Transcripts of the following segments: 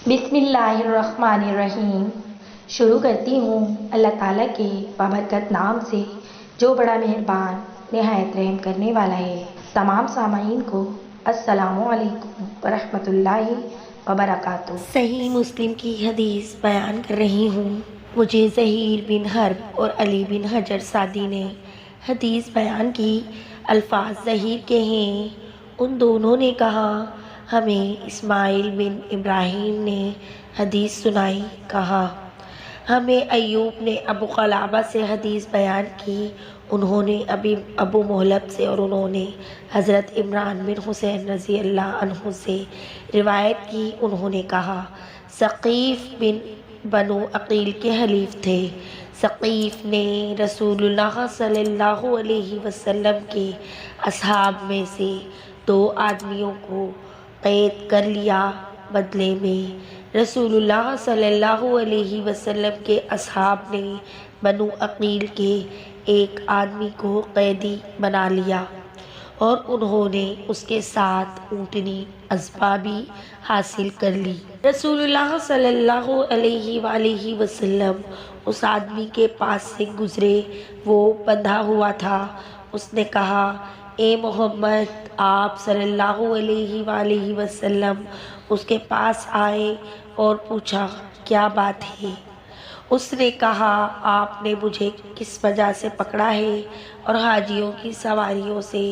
بسم اللہ الرحمن الرحیم۔ شروع کرتی ہوں اللہ تعالیٰ کے بابرکت نام سے جو بڑا مہربان نہایت رحم کرنے والا ہے۔ تمام سامعین کو السلام علیکم ورحمۃ اللہ وبرکاتہ۔ صحیح مسلم کی حدیث بیان کر رہی ہوں۔ مجھے زہیر بن حرب اور علی بن حجر سعدی نے حدیث بیان کی۔ الفاظ زہیر کے ہیں۔ ان دونوں نے کہا ہمیں اسماعیل بن ابراہیم نے حدیث سنائی۔ کہا ہمیں ایوب نے ابو قلابہ سے حدیث بیان کی، انہوں نے ابو محلب سے اور انہوں نے حضرت عمران بن حسین رضی اللہ عنہ سے روایت کی۔ انہوں نے کہا ثقیف بن بنو عقیل کے حلیف تھے۔ ثقیف نے رسول اللہ صلی اللہ علیہ وسلم کے اصحاب میں سے 2 آدمیوں کو قید کر لیا۔ بدلے میں رسول اللہ صلی اللہ علیہ وسلم کے اصحاب نے بنو عقیل کے ایک آدمی کو قیدی بنا لیا اور انہوں نے اس کے ساتھ اونٹنی اذبح بھی حاصل کر لی۔ رسول اللہ صلی اللہ علیہ وآلہ وسلم اس آدمی کے پاس سے گزرے، وہ بندھا ہوا تھا۔ اس نے کہا اے محمد! آپ صلی اللہ علیہ وآلہ وسلم اس کے پاس آئے اور پوچھا کیا بات ہے؟ اس نے کہا آپ نے مجھے کس وجہ سے پکڑا ہے اور حاجیوں کی سواریوں سے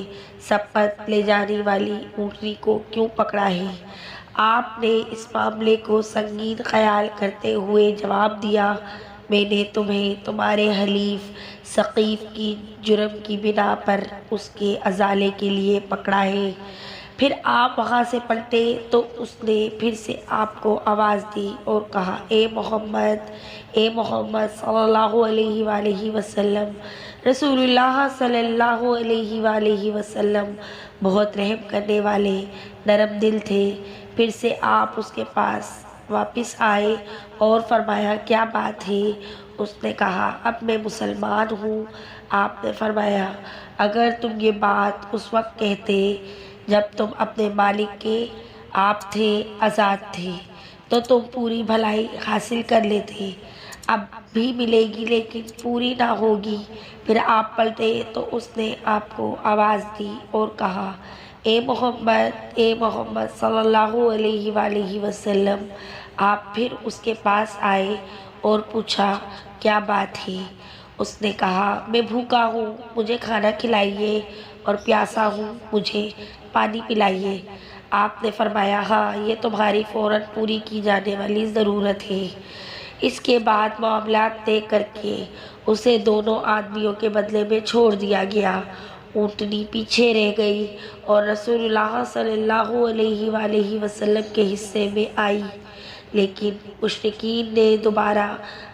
سبقت لے جانے والی اونٹنی کو کیوں پکڑا ہے؟ آپ نے اس معاملے کو سنگین خیال کرتے ہوئے جواب دیا میں نے تمہیں تمہارے حلیف ثقیف کی جرم کی بنا پر اس کے ازالے کے لیے پکڑا ہے۔ پھر آپ وہاں سے پلٹے تو اس نے پھر سے آپ کو آواز دی اور کہا اے محمد صلی اللہ علیہ وآلہ وسلم۔ رسول اللہ صلی اللہ علیہ وآلہ وسلم بہت رحم کرنے والے نرم دل تھے۔ پھر سے آپ اس کے پاس واپس آئے اور فرمایا کیا بات ہے؟ اس نے کہا اب میں مسلمان ہوں۔ آپ نے فرمایا اگر تم یہ بات اس وقت کہتے جب تم اپنے مالک کے آپ تھے، آزاد تھے، تو تم پوری بھلائی حاصل کر لیتے۔ اب بھی ملے گی لیکن پوری نہ ہوگی۔ پھر آپ پلٹے تو اس نے آپ کو آواز دی اور کہا اے محمد صلی اللہ علیہ وآلہ وسلم۔ آپ پھر اس کے پاس آئے اور پوچھا کیا بات ہے؟ اس نے کہا میں بھوکا ہوں، مجھے کھانا کھلائیے، اور پیاسا ہوں، مجھے پانی پلائیے۔ آپ نے فرمایا ہاں، یہ تمہاری فوراً پوری کی جانے والی ضرورت ہے۔ اس کے بعد معاملات طے کر کے اسے 2 آدمیوں کے بدلے میں چھوڑ دیا گیا۔ اونٹنی پیچھے رہ گئی اور رسول اللہ صلی اللہ علیہ وآلہ وسلم کے حصے میں آئی، لیکن مشرکین نے دوبارہ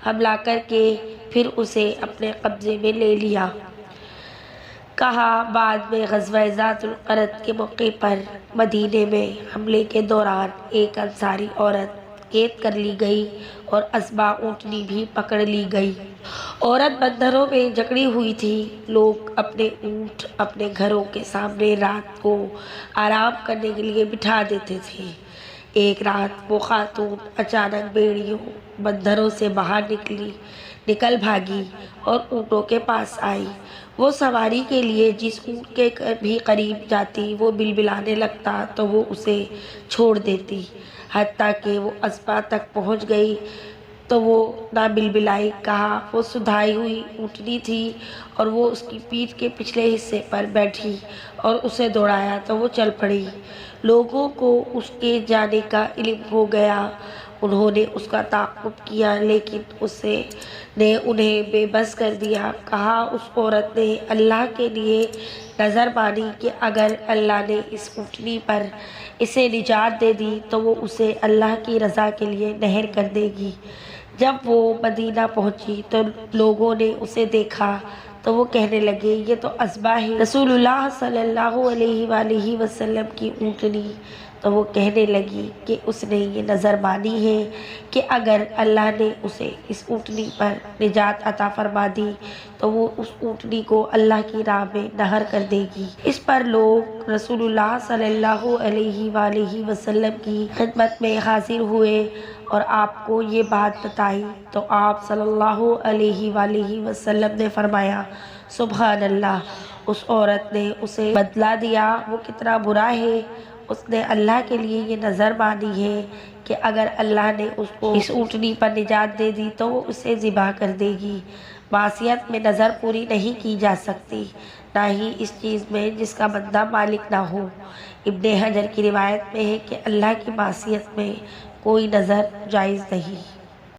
حملہ کر کے پھر اسے اپنے قبضے میں لے لیا۔ کہا بعد میں غزوہ ذات القرد کے موقع پر مدینے میں حملے کے دوران ایک انصاری عورت قید کر لی گئی اور اذبح اونٹنی بھی پکڑ لی گئی۔ عورت بندروں میں جکڑی ہوئی تھی۔ لوگ اپنے اونٹ اپنے گھروں کے سامنے رات کو آرام کرنے کے لیے بٹھا دیتے تھے۔ ایک رات وہ خاتون اچانک بیڑیوں بندروں سے باہر نکل بھاگی اور اونٹوں کے پاس آئی۔ وہ سواری کے لیے جس اونٹ کے بھی قریب جاتی وہ بلبلانے لگتا تو وہ اسے چھوڑ دیتی، حتیٰ کہ وہ اذبح تک پہنچ گئی تو وہ نہ بلبلائی۔ کہا وہ سدھائی ہوئی اونٹنی تھی اور وہ اس کی پیٹھ کے پچھلے حصے پر بیٹھی اور اسے دوڑایا تو وہ چل پڑی۔ لوگوں کو اس کے جانے کا علم ہو گیا۔ انہوں نے اس کا تعاقب کیا لیکن اس نے انہیں بے بس کر دیا۔ کہا اس عورت نے اللہ کے لیے نذر مانی کہ اگر اللہ نے اس اونٹنی پر اسے نجات دے دی تو وہ اسے اللہ کی رضا کے لیے نہر کر دے گی۔ جب وہ مدینہ پہنچی تو لوگوں نے اسے دیکھا تو وہ کہنے لگے یہ تو اذبح ہے۔ رسول اللہ صلی اللہ علیہ وآلہ وسلم کی اونٹنی تو وہ کہنے لگی کہ اس نے یہ نظر مانی ہے کہ اگر اللہ نے اسے اس اونٹنی پر نجات عطا فرما دی تو وہ اس اونٹنی کو اللہ کی راہ میں نہر کر دے گی۔ اس پر لوگ رسول اللہ صلی اللہ علیہ وآلہ وسلم کی خدمت میں حاضر ہوئے اور آپ کو یہ بات بتائی تو آپ صلی اللہ علیہ وآلہ وسلم نے فرمایا سبحان اللہ، اس عورت نے اسے بدلہ دیا، وہ کتنا برا ہے۔ اس نے اللہ کے لیے یہ نظر مانی ہے کہ اگر اللہ نے اس کو اس اونٹنی پر نجات دے دی تو وہ اسے ذبح کر دے گی۔ معصیت میں نظر پوری نہیں کی جا سکتی، نہ ہی اس چیز میں جس کا بندہ مالک نہ ہو۔ ابن حجر کی روایت میں ہے کہ اللہ کی معصیت میں کوئی نظر جائز نہیں۔